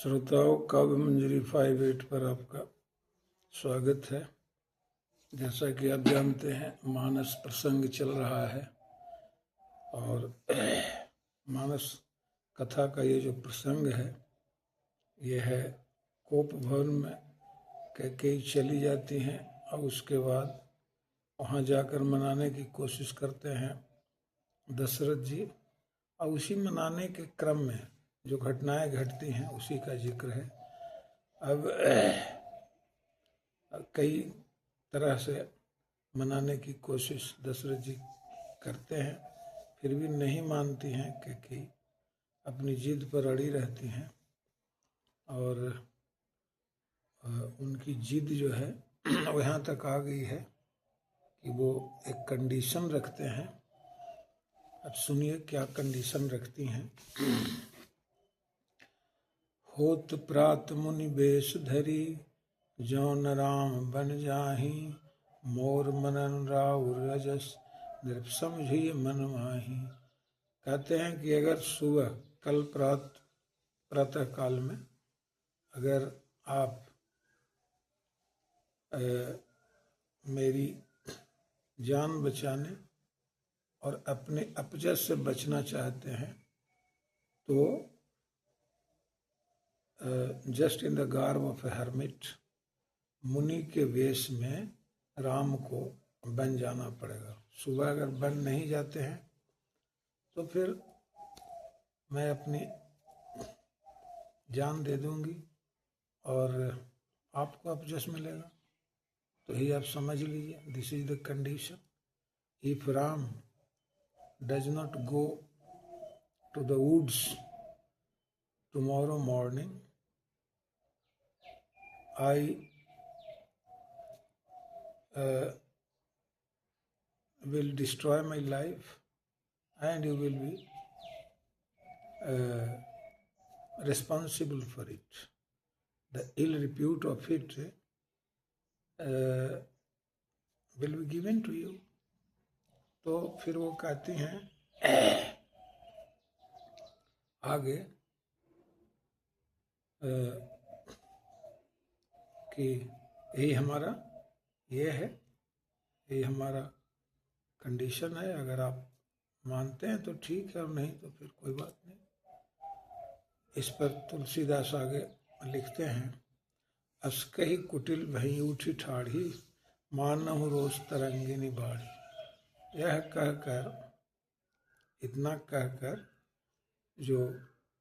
श्रोताओं, काव्य मंजरी 58 पर आपका स्वागत है। जैसा कि आप जानते हैं, मानस प्रसंग चल रहा है और मानस कथा का ये जो प्रसंग है, ये है कोप भवन में कैकेयी चली जाती हैं और उसके बाद वहाँ जाकर मनाने की कोशिश करते हैं दशरथ जी, और उसी मनाने के क्रम में जो घटनाएं घटती हैं उसी का जिक्र है। अब कई तरह से मनाने की कोशिश दशरथ जी करते हैं, फिर भी नहीं मानती हैं क्योंकि अपनी जिद पर अड़ी रहती हैं और उनकी जिद जो है वो यहाँ तक आ गई है कि वो एक कंडीशन रखते हैं। अब सुनिए क्या कंडीशन रखती हैं। होत प्रात मुनि बेश धरी, जौन राम बन जाही, मोर मनन राउर रजस, नृप समझिए मन माही। कहते हैं कि अगर सुबह कल प्रातः काल में अगर आप मेरी जान बचाने और अपने अपजस से बचना चाहते हैं तो just in the garb of A hermit, मुनि के वेश में राम को बन जाना पड़ेगा। सुबह अगर बन नहीं जाते हैं तो फिर मैं अपनी जान दे दूंगी और आपको अपजस मिलेगा। तो ही आप समझ लीजिए, this is the condition. If Ram does not go to the woods tomorrow morning, I will destroy my life and you will be responsible for it. The ill repute of it will be given to you. तो फिर वो कहती हैं आगे कि यही हमारा ये है, यही हमारा कंडीशन है। अगर आप मानते हैं तो ठीक है और नहीं तो फिर कोई बात नहीं। इस पर तुलसीदास आगे लिखते हैं, अस्कही कुटिल भई उठी ठाढ़ी, मानहु रोष तरंगिनी बाढ़ी। यह कहकर, इतना कहकर जो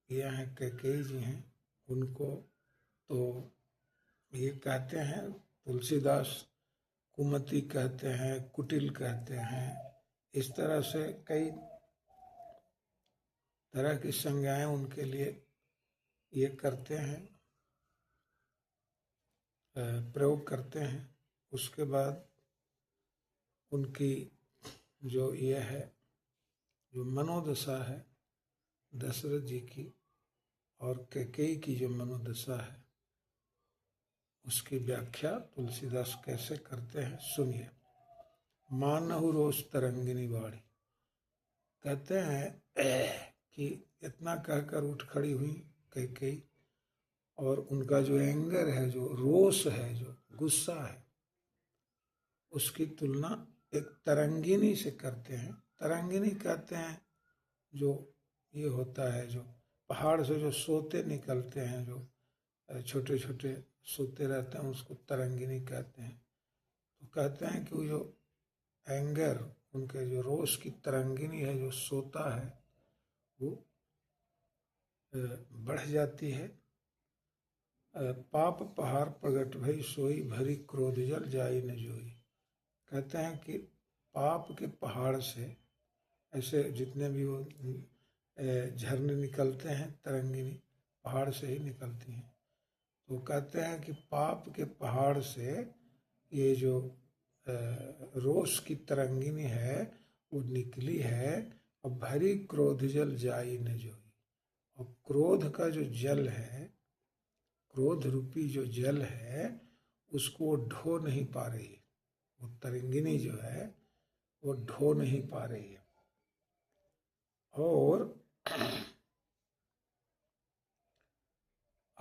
ये हैं कैकेयी जी हैं, उनको तो ये कहते हैं, तुलसीदास कुमति कहते हैं, कुटिल कहते हैं। इस तरह से कई तरह की संज्ञाएं उनके लिए ये करते हैं, प्रयोग करते हैं। उसके बाद उनकी जो ये है, जो मनोदशा है दशरथ जी की और कैकेयी की जो मनोदशा है, उसकी व्याख्या तुलसीदास कैसे करते हैं सुनिए। मानहु रोष तरंगिनी बाढ़ी। कहते हैं कि इतना कहकर उठ खड़ी हुई कैकेयी और उनका जो एंगर है, जो रोष है, जो गुस्सा है, उसकी तुलना एक तरंगिनी से करते हैं। तरंगिनी कहते हैं जो ये होता है, जो पहाड़ से जो सोते निकलते हैं, जो छोटे छोटे सोते रहते हैं, उसको तरंगिनी कहते हैं। तो कहते हैं कि वो जो एंगर, उनके जो रोष की तरंगिनी है, जो सोता है, वो बढ़ जाती है। पाप पहाड़ प्रगट भई सोई, भरी क्रोध जल जाई न जोई। कहते हैं कि पाप के पहाड़ से ऐसे जितने भी वो झरने निकलते हैं, तरंगिनी पहाड़ से ही निकलती हैं। तो कहते हैं कि पाप के पहाड़ से ये जो रोष की तरंगिनी है वो निकली है और भरी क्रोध जल जाई न जोई। और क्रोध का जो जल है, क्रोध रूपी जो जल है, उसको वो ढो नहीं पा रही है। वो तरंगिनी जो है वो ढो नहीं पा रही है। और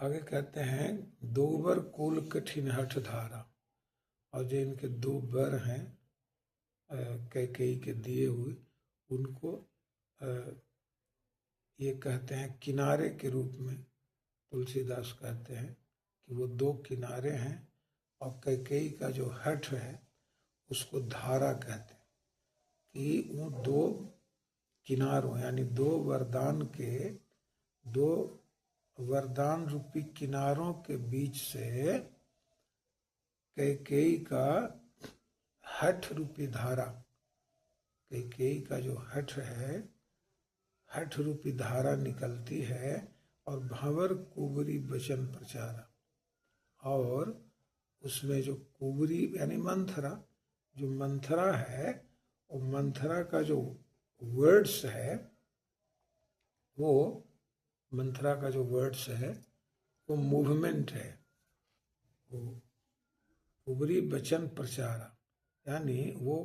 आगे कहते हैं दो बर कुल कठिन हठ धारा, और जो इनके दो बर हैं कैकेयी के दिए हुए, उनको ये कहते हैं किनारे के रूप में। तुलसीदास कहते हैं कि वो दो किनारे हैं, और कैकेयी का जो हठ है उसको धारा कहते हैं, कि वो दो किनारों यानी दो वरदान के, दो वरदान रूपी किनारों के बीच से कैकेयी का हठ रूपी धारा, कैकेयी का जो हठ है, हठ रूपी धारा निकलती है, और भंवर कुबरी वचन प्रचारा, और उसमें जो कुबरी यानी मंथरा, जो मंथरा है, वो मंथरा का जो वर्ड्स है, वो मंथरा का जो वर्ड्स है वो मूवमेंट है, वो कुबरी वचन प्रचारा, यानी वो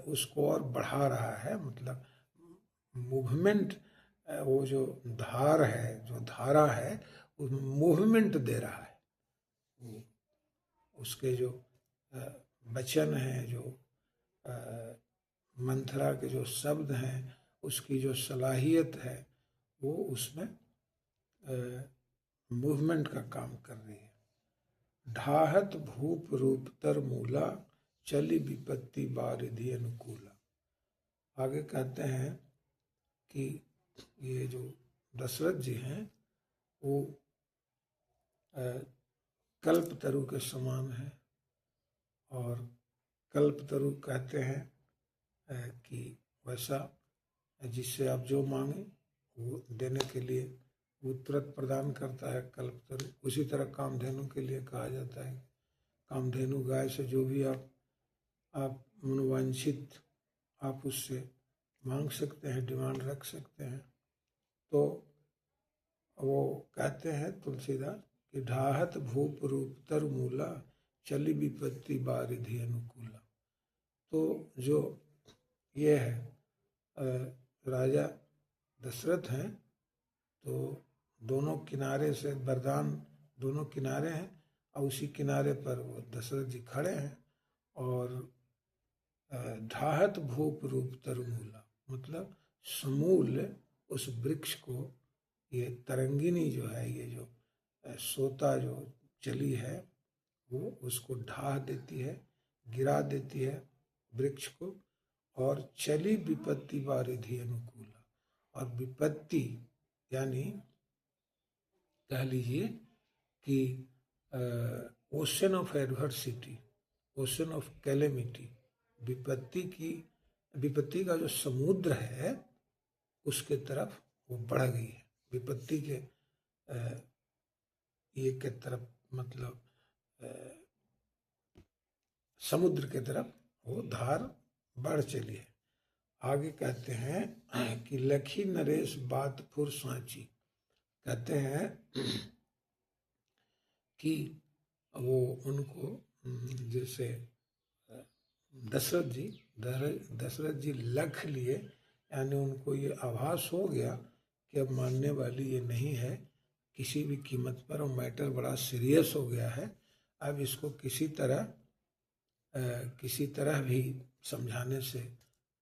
उसको और बढ़ा रहा है, मतलब मूवमेंट, वो जो धार है, जो धारा है, वो मूवमेंट दे रहा है। उसके जो वचन हैं, जो मंथरा के जो शब्द हैं, उसकी जो सलाहियत है, वो उसमें मूवमेंट का काम कर रही है। ढाहत भूप रूप तर मूला, चली विपत्ति बारिधि अनुकूला। आगे कहते हैं कि ये जो दशरथ जी हैं वो कल्पतरु के समान है, और कल्पतरु कहते हैं कि वैसा जिससे आप जो मांगे वो देने के लिए वो तुरंत प्रदान करता है कल्पतरु। उसी तरह कामधेनु के लिए कहा जाता है, कामधेनु गाय से जो भी आप मनोवांछित आप उससे मांग सकते हैं, डिमांड रख सकते हैं। तो वो कहते हैं तुलसीदास कि ढाहत भूप रूप तर मूला, चली विपत्ति बारिधि अनुकूला। तो जो ये है राजा दशरथ हैं, तो दोनों किनारे से वरदान, दोनों किनारे हैं, और उसी किनारे पर वो दशरथ जी खड़े हैं, और ढाहत भूप रूप तरमूला, मतलब समूल उस वृक्ष को ये तरंगिनी जो है, ये जो सोता जो चली है, वो उसको ढाह देती है, गिरा देती है वृक्ष को, और चली विपत्ति बारिधि अनुकूला, और विपत्ति यानी कह लीजिए कि ocean of adversity, ocean of calamity, विपत्ति का जो समुद्र है उसके तरफ वो बढ़ गई है। विपत्ति के ये के तरफ, मतलब समुद्र के तरफ वो धार बढ़ चली है। आगे कहते हैं कि लखी नरेश बात फुर सांची, कहते हैं कि वो उनको जैसे दशरथ जी लख लिए, यानी उनको ये आभास हो गया कि अब मानने वाली ये नहीं है किसी भी कीमत पर, और मैटर बड़ा सीरियस हो गया है, अब इसको किसी तरह भी समझाने से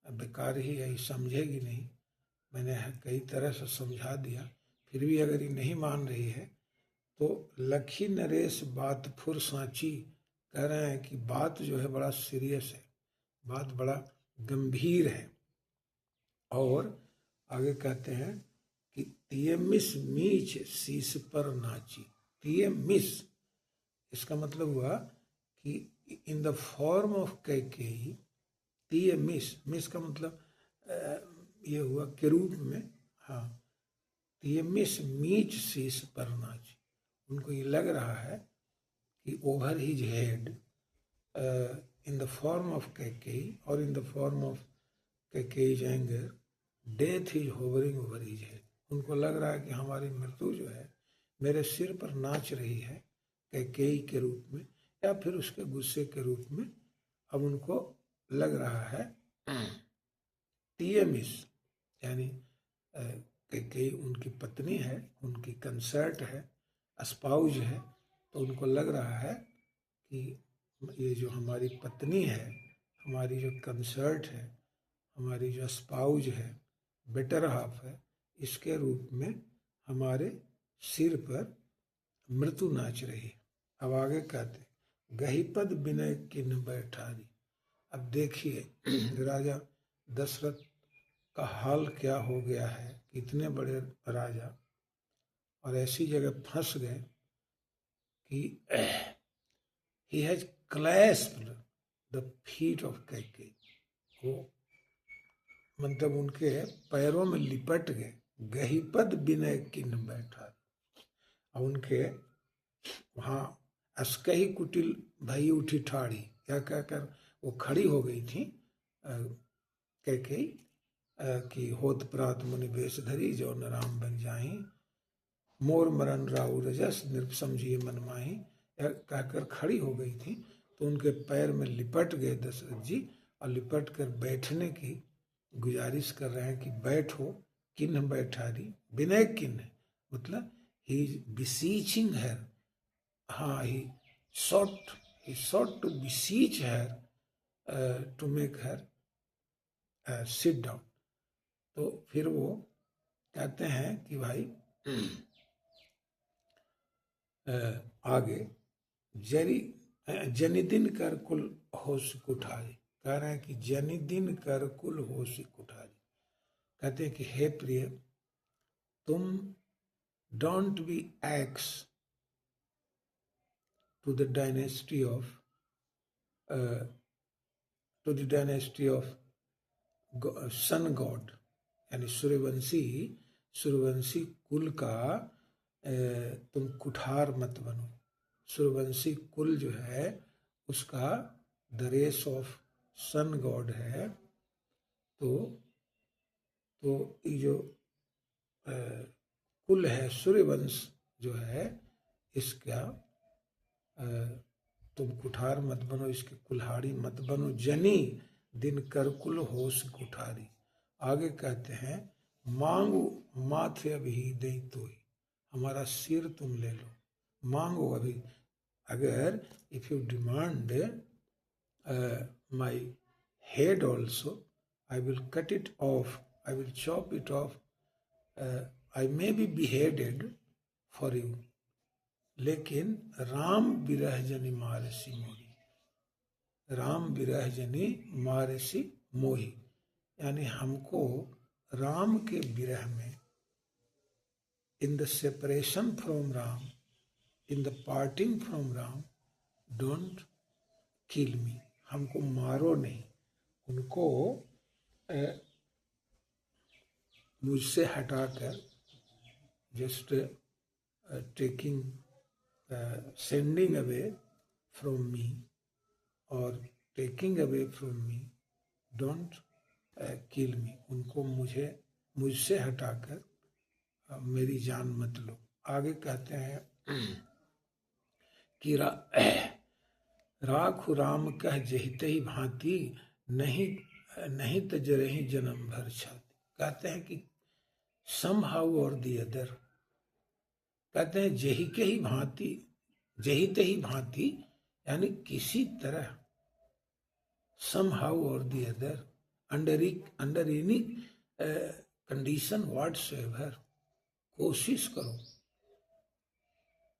बेकार ही है, समझेगी नहीं। मैंने कई तरह से समझा दिया, फिर भी अगर ये नहीं मान रही है, तो लखी नरेश बात फुर सांची, कह रहे हैं कि बात जो है बड़ा सीरियस है, बात बड़ा गंभीर है। और आगे कहते हैं कि तियमिस मीच शीश पर नाची। तियमिस इसका मतलब हुआ कि इन the form of Kaikeyi, miss का मतलब ये हुआ के रूप में, हाँ, तियमिस मीच शीश पर नाची। उनको ये लग रहा है कि over his head, in the form of Kaikeyi और in the form of Kaikeyi's anger, death is hovering over his head. उनको लग रहा है कि हमारी मृत्यु जो है मेरे सिर पर नाच रही है कैकेयी के रूप में, या फिर उसके गुस्से के रूप में। अब उनको लग रहा है तियमिस यानी कैकेयी उनकी पत्नी है, उनकी कंसर्ट है, स्पाउज है, तो उनको लग रहा है कि ये जो हमारी पत्नी है, हमारी जो कंसर्ट है, हमारी जो स्पाउज है, बेटर हाफ है, इसके रूप में हमारे सिर पर मृत्यु नाच रही। अब आगे कहते गहीपद विनय किन बैठारी। अब देखिए राजा दशरथ का हाल क्या हो गया है, इतने बड़े राजा और ऐसी जगह फंस गए कि he has clasped the feet of Kaikeyi. वो मतलब उनके पैरों में लिपट गए। गहीपद विनय किन बैठा, और उनके वहाँ अस्कही कुटिल भई उठी ठाड़ी, क्या कहकर वो खड़ी हो गई थी कैकेयी कि होत प्रात मुनि बेश धरी, जो न राम बन जाही, मोर मरन राउ रजस नृप समझिए मन माही, कहकर खड़ी हो गई थी। तो उनके पैर में लिपट गए दशरथ जी, और लिपट कर बैठने की गुजारिश कर रहे हैं कि बैठो। किन्ह बैठारी, विनय किन्ह मतलब ही इज बिसीचिंग हर, हाँ ही sought to beseech her to make her sit down। तो फिर वो कहते हैं कि भाई आगे जनिदिन कर कुल होश कुठारी, कह रहे हैं कि जनिदिन कर कुल होश कुठारी। कहते हैं कि हे प्रिय, तुम don't be ex to the dynasty of sun god, यानी सूर्यवंशी कुल का तुम कुठार मत बनो। सूर्यवंशी कुल जो है उसका the race of sun god है। तो ये जो कुल है, सूर्यवंश जो है, इसका तुम कुठार मत बनो, इसके कुल्हाड़ी मत बनो। जनी दिन कर कुल होश कुठारी। आगे कहते हैं मांगो माथे अभी दे तो ही, हमारा सिर तुम ले लो। मांगो अभी, अगर if you demand my head also, I will cut it of, I will chop it of, I may be beheaded for you, लेकिन राम विरह जनि मारसी मोही, राम विरह जनि मारसी मोही, यानी हमको राम के विरह में, in the separation from Ram, in the parting from Ram, don't kill me, हमको मारो नहीं, उनको मुझसे हटाकर, just taking sending away from me और taking away from me, don't kill me, उनको मुझसे हटाकर मेरी जान मत लो। आगे कहते हैं कि राखु राम कह जहिते ही भांति, नहीं तजरही जन्म भर छाती। कहते हैं कि somehow or the other, कहते हैं जही के ही भांति, जहिते ही भांति, यानी किसी तरह, somehow or the other, under any condition whatsoever, कोशिश करो।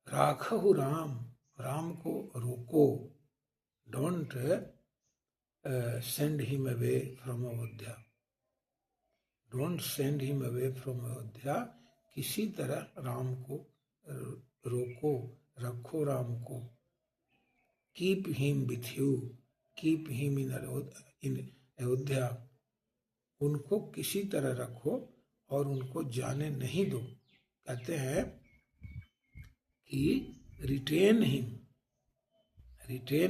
राखहु राम, राम को रोको। Don't send him away from Ayodhya, don't send him away from Ayodhya, किसी तरह राम को रोको, रखो राम को। Keep him with you, keep him in Ayodhya, उनको किसी तरह रखो और उनको जाने नहीं दो। कहते हैं कि retain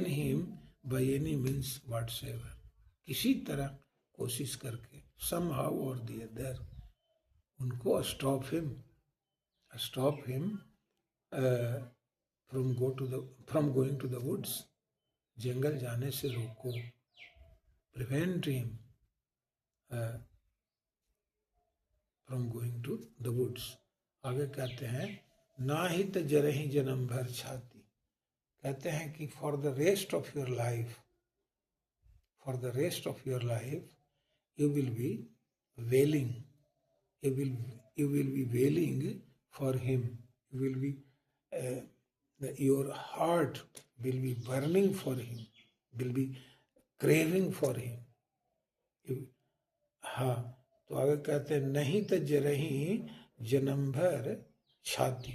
him by any means whatsoever, किसी तरह कोशिश करके, somehow or the other, उनको stop him from going to the woods, जंगल जाने से रोको। Prevent him from going to the woods. आगे कहते हैं नाहित जरहि जन्म भर छाती। कहते हैं कि for the rest of your life, for the rest of your life, you will be wailing. You will be wailing for him. You will be, your heart will be burning for him, will be craving for him. हाँ, तो आगे कहते हैं नहीं तो जरही जन्म भर छाती।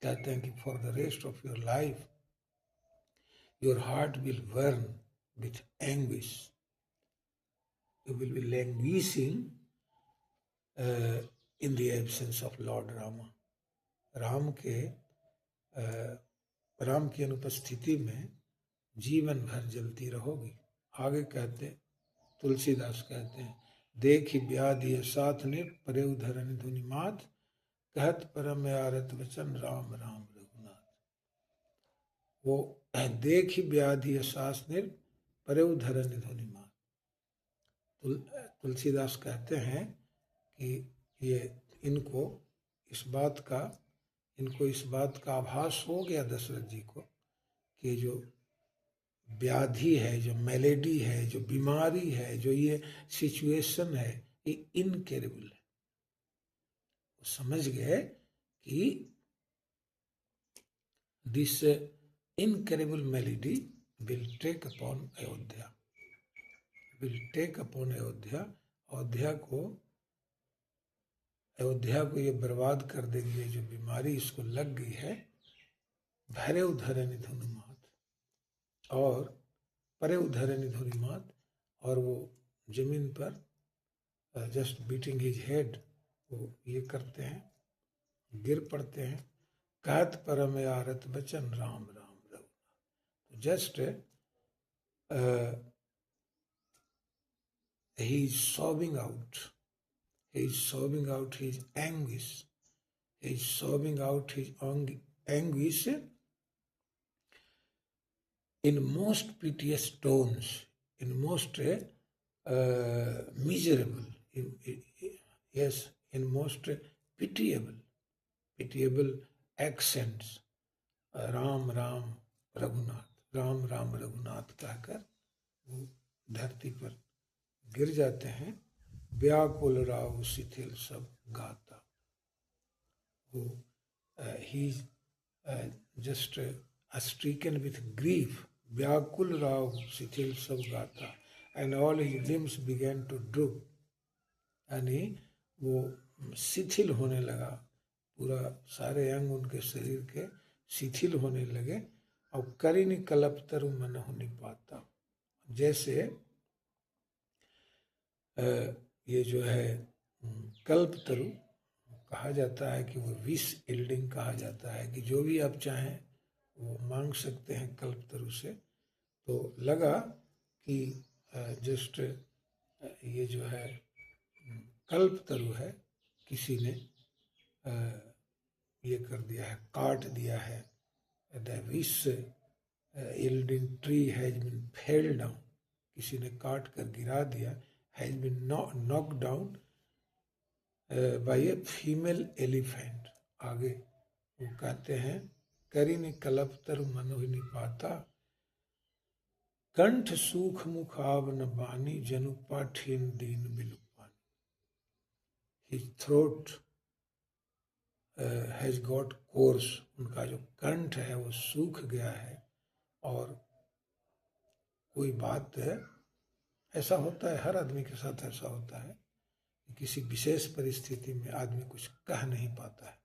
कहते हैं कि for the rest of your life, your heart will burn with anguish. You will be languishing in the absence of Lord Rama. Ram की अनुपस्थिति में जीवन भर जलती रहोगी। आगे कहते, तुलसीदास कहते हैं, देखि व्याधि साथ ने परे उधरन धुनि मात, कहत परम आरत वचन राम राम रघुनाथ। वो देखि व्याधि सास ने परे उधरन धुनि मात। तुलसीदास कहते हैं कि ये इनको इस बात का आभास हो गया दशरथ जी को कि जो व्याधि है, जो मेलेडी है, जो बीमारी है, जो ये सिचुएशन है, ये इनकेरेबल है। वो समझ गए कि this incurable malady will take upon Ayodhya, Ayodhya को ये बर्बाद कर देंगे। जो बीमारी इसको लग गई है, भरे उधरनि धुनि मात और परे उधरनि धुनि मात, और वो जमीन पर जस्ट बीटिंग हिज हेड, वो ये करते हैं, गिर पड़ते हैं। कहत परम आरत बचन Ram Ram Raghunath. Just he is sobbing out his anguish. He is sobbing out his anguish in most piteous tones, in most miserable, in most pitiable accents, Ram Ram Raghunath, Ram Ram Raghunath कहकर वो धरती पर गिर जाते हैं। व्याकुल राव शिथिल सब गाता। वो he just stricken with grief, व्याकुल राव शिथिल सब गाता, and all his limbs began to droop, यानी वो शिथिल होने लगा, पूरा सारे अंग उनके शरीर के शिथिल होने लगे। और करिनि कलप तरु मन होने पाता, जैसे ये जो है कल्प तरु कहा जाता है कि वो विश इल्डिंग कहा जाता है कि जो भी आप चाहें वो मांग सकते हैं कल्प तरु से। तो लगा कि जस्ट ये जो है कल्प तरु है, किसी ने ये कर दिया है, काट दिया है। The wish yielding tree has been fell down, किसी ने काट कर गिरा दिया। Has been knock down by a female elephant. आगे वो कहते हैं, करिनि कलप तरु मनोहि पाता, कंठ सूख मुख आव न बानी, जनु पाठीन दीन बिलु पानी। His throat has got course, उनका जो कंठ है वो सूख गया है। और कोई बात है, ऐसा होता है, हर आदमी के साथ ऐसा होता है कि किसी विशेष परिस्थिति में आदमी कुछ कह नहीं पाता है,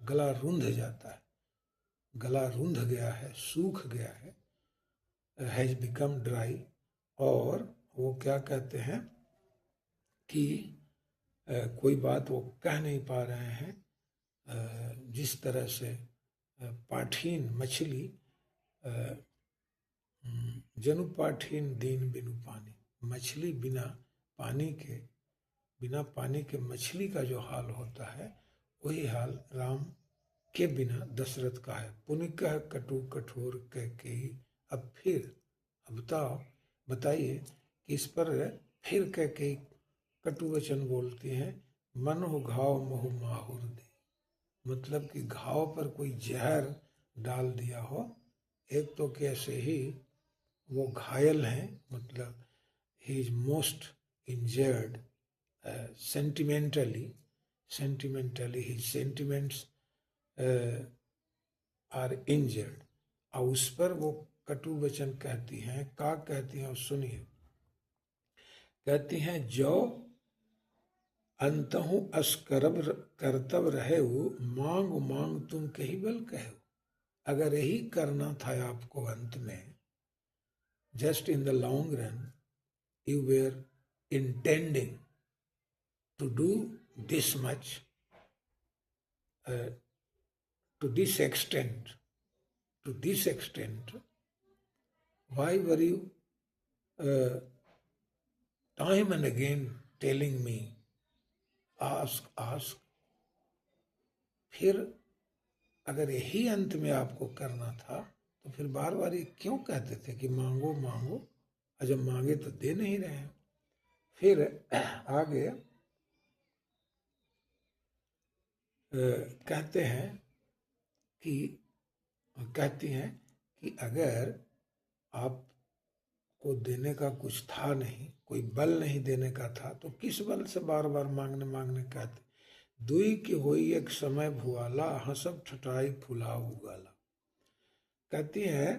गला रूंध जाता है, गला रूंध गया है, सूख गया है, हैज बिकम ड्राई। और वो क्या कहते हैं कि कोई बात वो कह नहीं पा रहे हैं। जिस तरह से पाठीन मछली, जनु पाठीन दीन बिनु पानी, मछली बिना पानी के मछली का जो हाल होता है, वही हाल राम के बिना दशरथ का है। पुनि कह कटु कठोर कह के ही, अब बताइए कि इस पर फिर कह के कटु वचन बोलती हैं। मन हो घाव मोह माहुर दे, मतलब कि घाव पर कोई जहर डाल दिया हो। एक तो कैसे ही वो घायल हैं, मतलब he is most injured sentimentally, his sentiments are injured, और उस पर वो कटु वचन कहती हैं। का कहती हैं, सुनिए। कहती हैं, जो अंतहु अस करतब रहे हो, मांग मांग तुम कही बल कहो। अगर यही करना था आपको अंत में, just in the long run you were intending to do this much, to this extent, why were you time and again telling me, ask? फिर अगर यही अंत में आपको करना था तो फिर बार बार ये क्यों कहते थे कि मांगो मांगो, और जब मांगे तो दे नहीं रहे हैं। फिर आगे कहती हैं कि अगर आपको देने का कुछ था नहीं, कोई बल नहीं देने का था, तो किस बल से बार बार मांगने कहते। दुई की होई एक समय भुआला, हंसब ठठाई फुलाऊ गाला। कहती है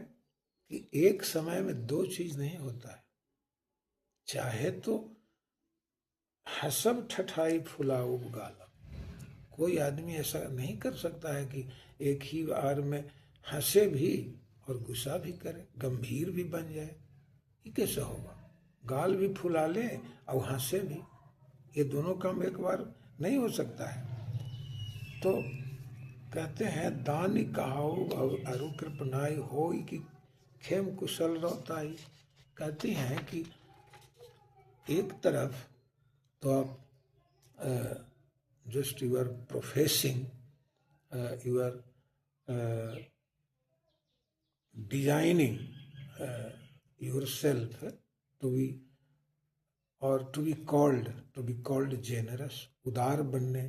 कि एक समय में दो चीज नहीं होता है। चाहे तो हंसब ठठाई फुलाऊ गाला, कोई आदमी ऐसा नहीं कर सकता है कि एक ही बार में हंसे भी और गुस्सा भी करे, गंभीर भी बन जाए। ये कैसे होगा? गाल भी फुला ले और हंसे भी, ये दोनों काम एक बार नहीं हो सकता है। तो कहते हैं, दानी कहाऊ अरु कृपनाई हो कि खेम कुशल रोताई। कहती हैं कि एक तरफ तो आप just you are professing, you are designing yourself to be called generous, उदार बनने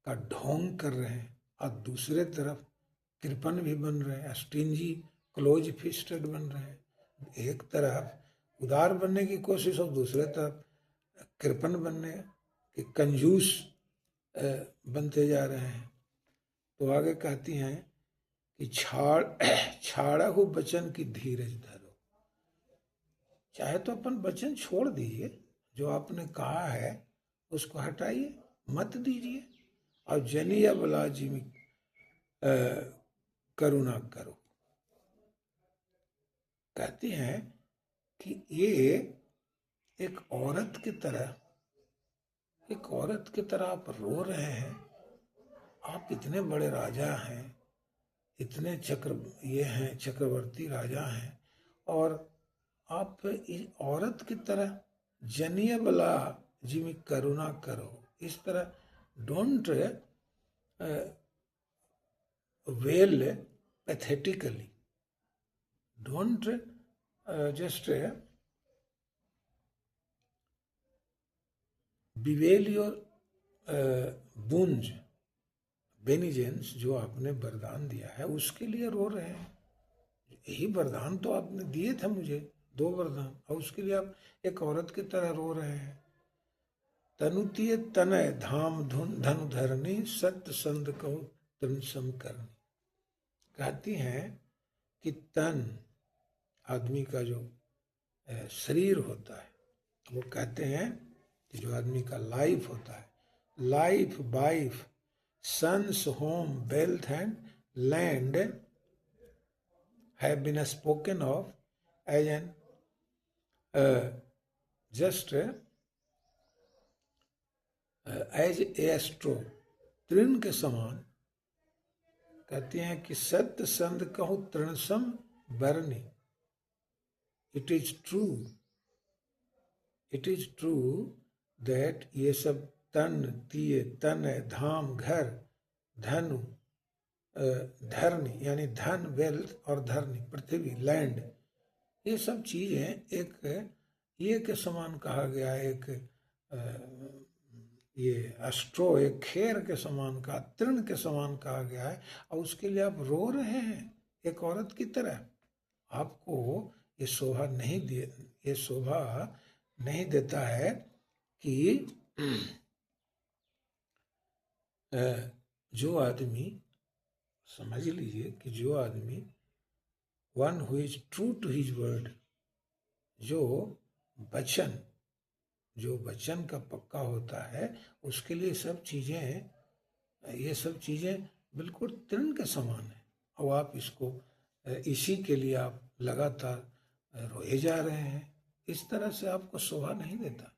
का ढोंग कर रहे हैं, और दूसरे तरफ कृपण भी बन रहे हैं, स्टिंजी क्लोज फिस्टेड बन रहे हैं। एक तरफ उदार बनने की कोशिश और दूसरे तरफ कृपण बनने के कंजूस बनते जा रहे हैं। तो आगे कहती हैं कि छाड़ा हो बचन की धीरज धरो। चाहे तो अपन वचन छोड़ दीजिए, जो आपने कहा है उसको हटाइए, मत दीजिए, और जनिया बला जी में करुणा करो। कहती हैं कि ये एक औरत की तरह आप रो रहे हैं। आप इतने बड़े राजा हैं, इतने चक्रवर्ती राजा हैं, और आप इस औरत की तरह जनिए बला जी में करुणा करो। इस तरह don't dwell pathetically, don't just bewail your boons benisons. जो आपने वरदान दिया है उसके लिए रो रहे हैं। यही वरदान तो आपने दिए थे मुझे, 2 वरदान, और उसके लिए आप एक औरत की तरह रो रहे हैं। तनुतीय तनय धाम धनु धरनी, सत्य संद कहो तन सम करनी। कहती हैं कि तन, आदमी का जो शरीर होता है, वो कहते हैं कि जो आदमी का लाइफ होता है, life, wife, sons, home, wealth and land have been spoken of as an just as astro, तृण के समान। कहते हैं कि सत्य संद कहूँ तृणसम बरनी। इट इज ट्रू दैट ये सब तन, तीय, तन, धाम, घर, धनु, धरनी यानी धन, वेल्थ, और धरनी पृथ्वी, लैंड, ये सब चीजें एक ये के समान कहा गया है, एक ये अस्ट्रो एक खेर के समान का, तृण के समान कहा गया है, और उसके लिए आप रो रहे हैं एक औरत की तरह। आपको ये शोभा नहीं दे, ये शोभा नहीं देता है कि जो आदमी, समझ लीजिए कि जो आदमी one who is true to his word, जो वचन, जो वचन का पक्का होता है, उसके लिए सब चीजें, ये सब चीजें बिल्कुल तृण के समान है। और आप इसको, इसी के लिए आप लगातार रोए जा रहे हैं। इस तरह से आपको शोभा नहीं देता।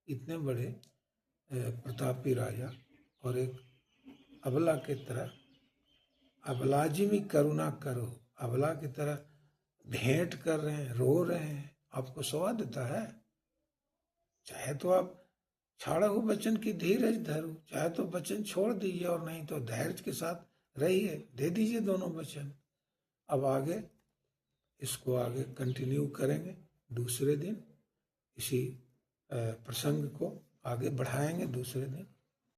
इतने बड़े प्रतापी राजा और एक अबला की तरह, अबलाजिमी करुणा करो, अबला की तरह भेंट कर रहे हैं, रो रहे हैं, आपको शोभा देता है? चाहे तो आप छाड़हु वचन की धीरज धरो, चाहे तो वचन छोड़ दीजिए, और नहीं तो धैर्य के साथ रहिए, दे दीजिए दोनों वचन। अब आगे इसको आगे कंटिन्यू करेंगे, दूसरे दिन इसी प्रसंग को आगे बढ़ाएंगे दूसरे दिन।